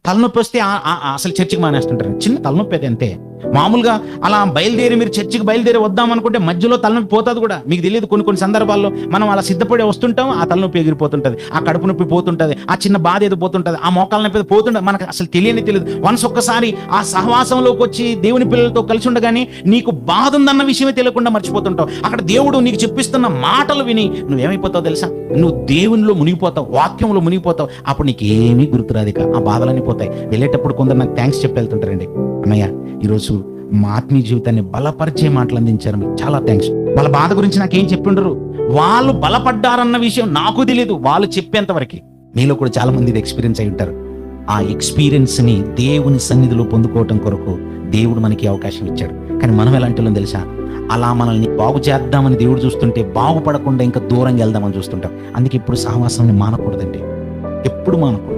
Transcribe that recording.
తలనొప్పి వస్తే అసలు చర్చికి మానేస్తుంటారు. చిన్న తలనొప్పి అది అంతే. మామూలుగా అలా బయలుదేరి మీరు చర్చికి బయలుదేరి వద్దామనుకుంటే మధ్యలో తలనొప్పి పోతుంది కూడా. మీకు తెలియదు, కొన్ని సందర్భాల్లో మనం అలా సిద్ధపడి వస్తుంటాం, ఆ తలనొప్పి ఎగిరిపోతుంటుంది, ఆ కడుపు నొప్పి పోతుంటుంది, ఆ చిన్న బాధ ఏదో పోతుంటుంది, ఆ మోకాల నొప్పి పోతుంటుంది. మనకు అసలు తెలియదు. వన్స్ ఒక్కసారి ఆ సహవాసంలోకి వచ్చి దేవుని పిల్లలతో కలిసి ఉండగానే నీకు బాధ ఉందన్న విషయమే తెలియకుండా మర్చిపోతుంటావు. అక్కడ దేవుడు నీకు చెప్పిస్తున్న మాటలు విని నువ్వేమైపోతావు తెలుసా? నువ్వు దేవునిలో మునిగిపోతావు, వాక్యంలో మునిగిపోతావు. అప్పుడు నీకు ఏమీ గుర్తురాదు. ఇక ఆ బాధలన్నీ పోతాయి. వెళ్ళేటప్పుడు కొందరు నాకు థ్యాంక్స్ చెప్పి వెళ్తుంటారండి. అన్నయ్య, ఈరోజు మా ఆత్మీయ జీవితాన్ని బలపరిచే మాటలు అందించారు, మీకు చాలా థ్యాంక్స్. వాళ్ళ బాధ గురించి నాకేం చెప్పిండరు, వాళ్ళు బలపడ్డారన్న విషయం నాకు తెలియదు, వాళ్ళు చెప్పేంత వరకు. మీలో కూడా చాలా మంది ఇది ఎక్స్పీరియన్స్ అయి ఉంటారు. ఆ ఎక్స్పీరియన్స్ ని దేవుని సన్నిధిలో పొందుకోవటం కొరకు దేవుడు మనకి అవకాశం ఇచ్చాడు. కానీ మనం ఎలాంటి వాళ్ళం తెలుసా? అలా మనల్ని బాగు చేద్దామని దేవుడు చూస్తుంటే బాగుపడకుండా ఇంకా దూరంగా వెళ్దామని చూస్తుంటాం. అందుకే ఇప్పుడు సహవాసాన్ని మానకూడదండి, ఎప్పుడు మానకూడదు.